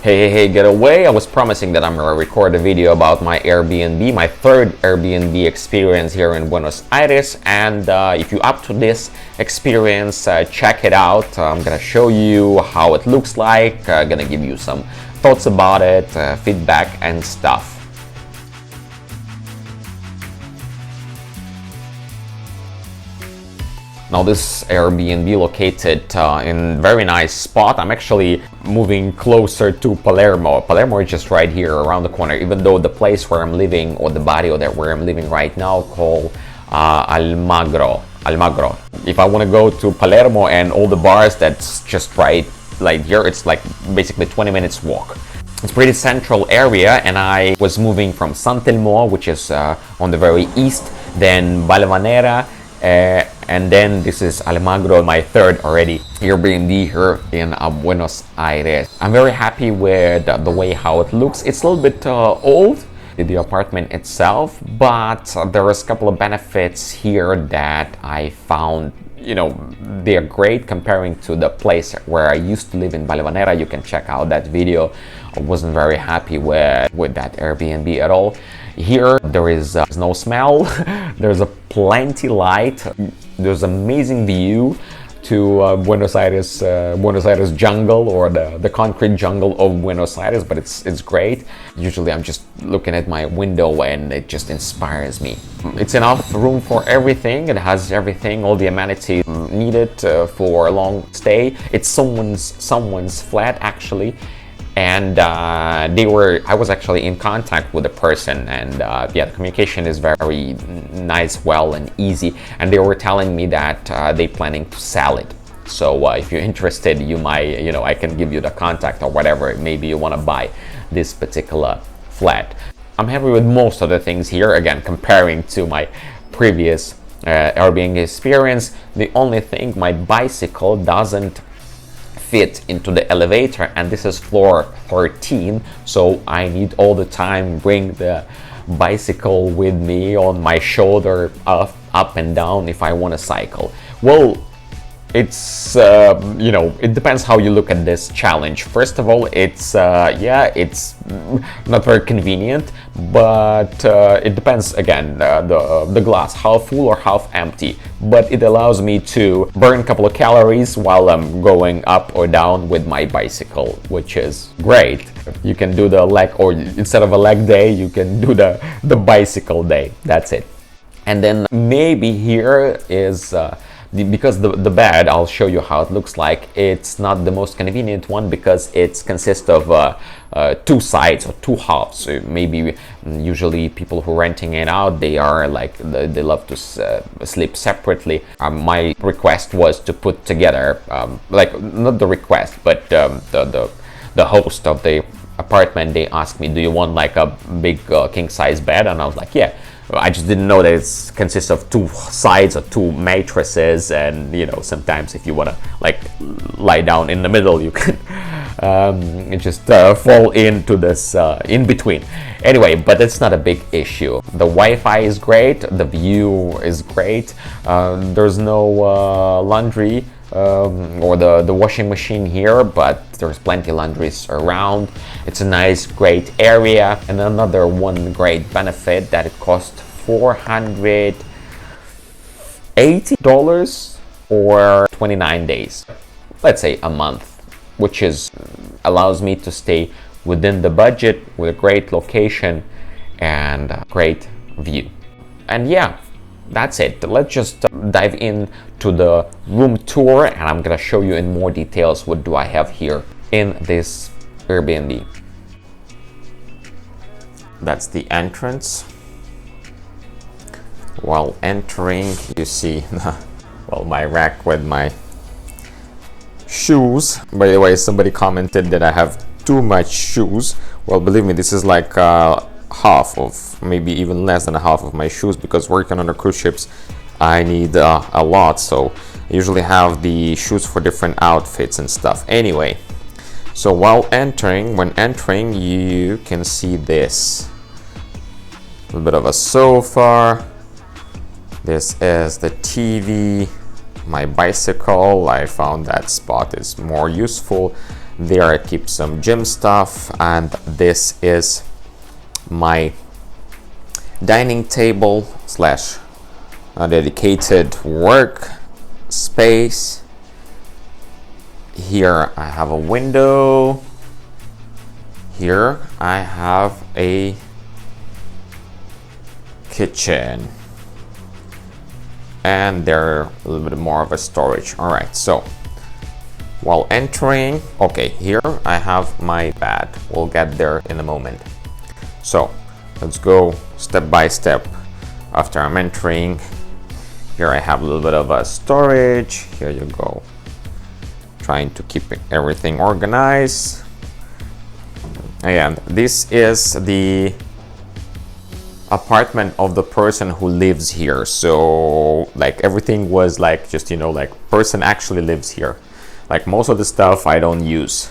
Hey, get away. I was promising that I'm gonna record a video about my Airbnb, my third Airbnb experience here in Buenos Aires. And if you're up to this experience, check it out. I'm gonna show you how it looks like, gonna give you some thoughts about it, feedback and stuff. Now this Airbnb located in very nice spot. I'm actually moving closer to Palermo. Palermo is just right here around the corner, even though the place where I'm living, or the barrio that where I'm living right now, called Almagro. If I want to go to Palermo and all the bars, that's just right here. It's like basically 20 minutes walk. It's a pretty central area, and I was moving from San Telmo, which is on the very east, then Valvanera, and then this is Almagro, my third already Airbnb here in Buenos Aires. I'm very happy with the way how it looks. It's a little bit old, the apartment itself, but there's a couple of benefits here that I found, they're great comparing to the place where I used to live in Valvanera. You can check out that video. I wasn't very happy with that Airbnb at all. Here there is no smell, there's a plenty light, there's amazing view to Buenos Aires jungle, or the concrete jungle of Buenos Aires, but it's great. Usually I'm just looking at my window and it just inspires me. It's enough room for everything. It has everything, all the amenities needed for a long stay. It's someone's flat actually. And I was actually in contact with the person, and the communication is very nice, well and easy, and they were telling me that they're planning to sell it. So if you're interested, you might, I can give you the contact or whatever. Maybe you want to buy this particular flat. I'm happy with most of the things here. Again, comparing to my previous Airbnb experience, the only thing, my bicycle doesn't fit into the elevator, and this is floor 13, so I need all the time bring the bicycle with me on my shoulder, up and down if I want to cycle. Well, it's it depends how you look at this challenge. First of all, it's not very convenient, but it depends again, the glass, half full or half empty, but it allows me to burn a couple of calories while I'm going up or down with my bicycle, which is great. You can do the leg, or instead of a leg day, you can do the bicycle day. That's it. And then maybe here is because the bed, I'll show you how it looks like. It's not the most convenient one because it consists of two sides or two halves. So maybe usually people who are renting it out, they are they love to sleep separately. My request was to put together, not the request, but the host of the apartment, they asked me, do you want like a big king size bed? And I was like, yeah. I just didn't know that it consists of two sides or two mattresses, and sometimes if you want to lie down in the middle, you can just fall into this in between. Anyway, but it's not a big issue. The Wi-Fi is great, the view is great. There's no laundry or the washing machine here, but there's plenty of laundries around. It's a nice, great area. And another one great benefit, that it costs $480 for 29 days, let's say a month, which allows me to stay within the budget with a great location and a great view. And yeah, that's it. Let's just dive into the room tour, and I'm gonna show you in more details what do I have here in this Airbnb. That's the entrance. While entering, you see my rack with my shoes. By the way, somebody commented that I have too much shoes. Well, believe me, this is like half of, maybe even less than a half of my shoes, because working on the cruise ships I need a lot, so I usually have the shoes for different outfits and stuff. Anyway, so when entering, you can see this a little bit of a sofa. This is the TV, my bicycle. I found that spot is more useful. There I keep some gym stuff, and this is my dining table slash a dedicated work space. Here I have a window. Here I have a kitchen, and there a little bit more of a storage. All right, so while entering, okay, here I have my bed. We'll get there in a moment. So let's go step by step. After I'm entering, here I have a little bit of a storage. Here you go. Trying to keep everything organized. And this is the apartment of the person who lives here. So like everything was like just, you know, like person actually lives here. Like most of the stuff I don't use.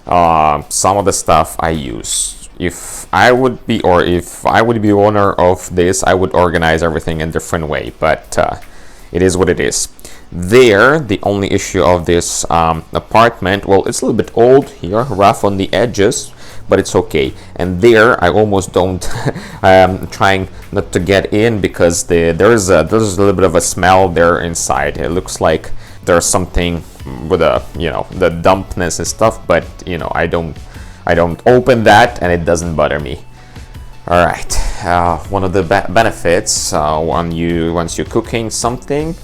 Some of the stuff I use. If I would be owner of this, I would organize everything in a different way, but it is what it is. There, the only issue of this apartment, well, it's a little bit old here, rough on the edges, but it's okay. And there, I almost don't. I am trying not to get in because there's a little bit of a smell there inside. It looks like there's something with the dampness and stuff, but you know, I don't open that, and it doesn't bother me. All right, one of the benefits once you're cooking something,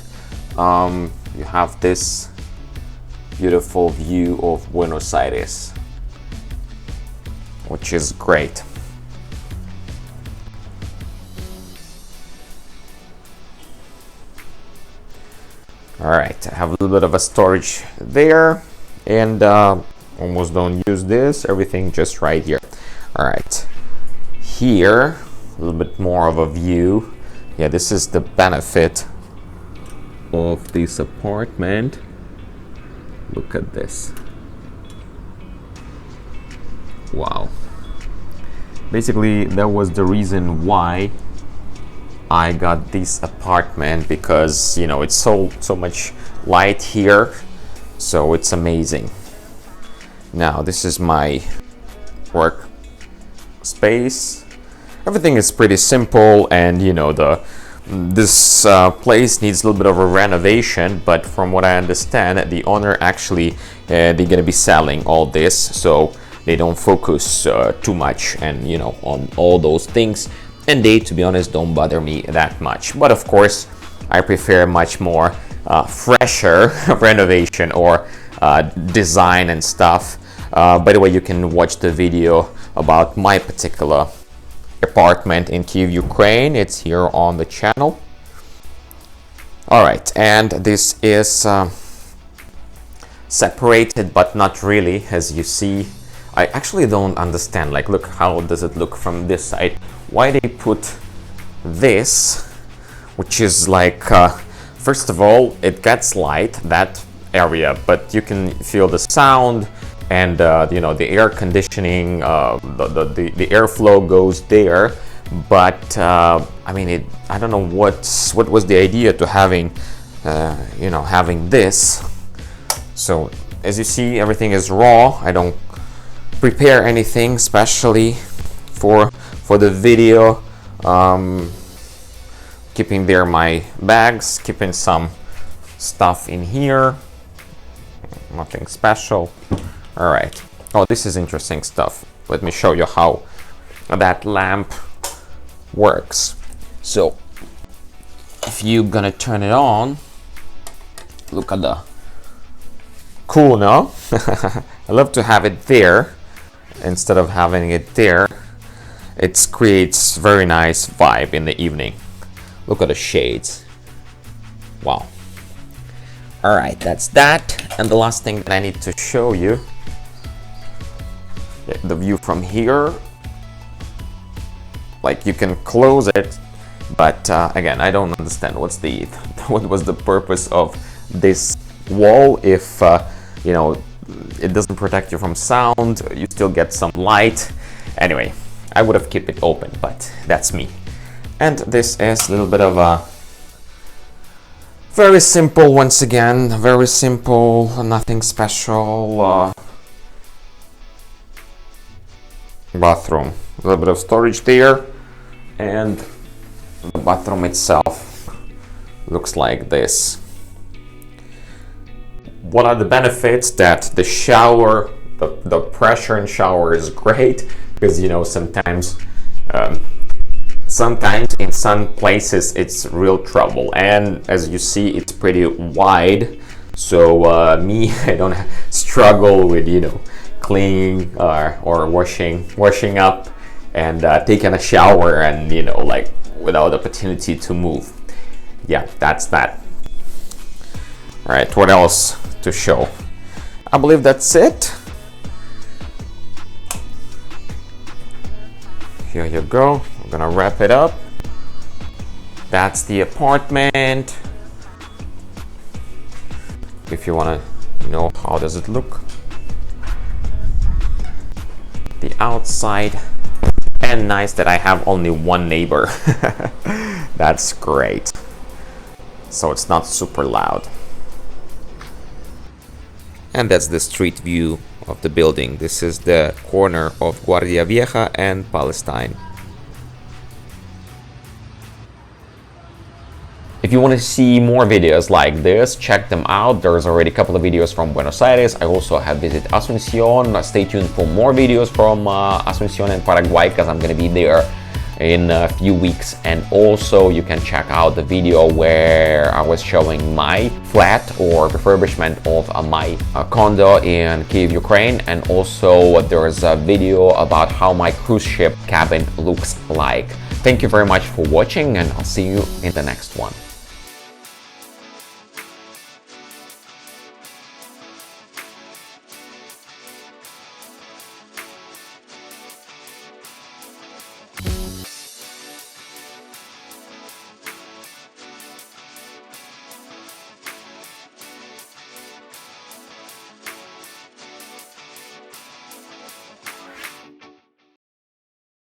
you have this beautiful view of Buenos Aires, which is great. All right, I have a little bit of a storage there, and almost don't use this. Everything just right here. All right, here a little bit more of a view. Yeah, this is the benefit of this apartment. Look at this. Wow. Basically, that was the reason why I got this apartment, because you know it's so much light here, so it's amazing. Now this is my work space. Everything is pretty simple, and you know this place needs a little bit of a renovation, but from what I understand, the owner actually they're gonna be selling all this, so they don't focus too much and you know on all those things, and they, to be honest, don't bother me that much. But of course I prefer much more fresher renovation or design and stuff. By the way, you can watch the video about my particular apartment in Kyiv, Ukraine. It's here on the channel. All right, and this is separated, but not really, as you see. I actually don't understand, like, look, how does it look from this side? Why they put this, which is like, first of all, it gets light, that area, but you can feel the sound, and you know, the air conditioning, the airflow goes there, but I mean, I don't know what was the idea to having you know, having this. So as you see, everything is raw. I don't prepare anything especially for the video. Keeping there my bags, keeping some stuff in here, nothing special. All right. Oh, this is interesting stuff. Let me show you how that lamp works. So if you're gonna turn it on, look at the cool, no? I love to have it there instead of having it there. It creates very nice vibe in the evening. Look at the shades. Wow. All right, that's that. And the last thing that I need to show you, the view from here. Like, you can close it, but again, I don't understand what was the purpose of this wall if you know, it doesn't protect you from sound. You still get some light. Anyway, I would have kept it open, but that's me. And this is a little bit of a very simple, once again, very simple, nothing special. bathroom. A little bit of storage there, and the bathroom itself looks like this. What are the benefits? That the shower, the pressure in shower is great, because you know sometimes in some places it's real trouble, and as you see it's pretty wide, so me I don't struggle with cleaning or washing up and taking a shower, and like without opportunity to move. Yeah, that's that. All right, what else to show? I believe that's it. Here you go. We're gonna wrap it up. That's the apartment. If you wanna know how does it look, the outside, and nice that I have only one neighbor. That's great. So it's not super loud. And that's the street view of the building. This is the corner of Guardia Vieja and Palestine. If you want to see more videos like this, check them out. There's already a couple of videos from Buenos Aires. I also have visited Asunción. Stay tuned for more videos from Asunción and Paraguay, because I'm going to be there in a few weeks. And also you can check out the video where I was showing my flat or refurbishment of my condo in Kyiv, Ukraine, and also there's a video about how my cruise ship cabin looks like. Thank you very much for watching, and I'll see you in the next one.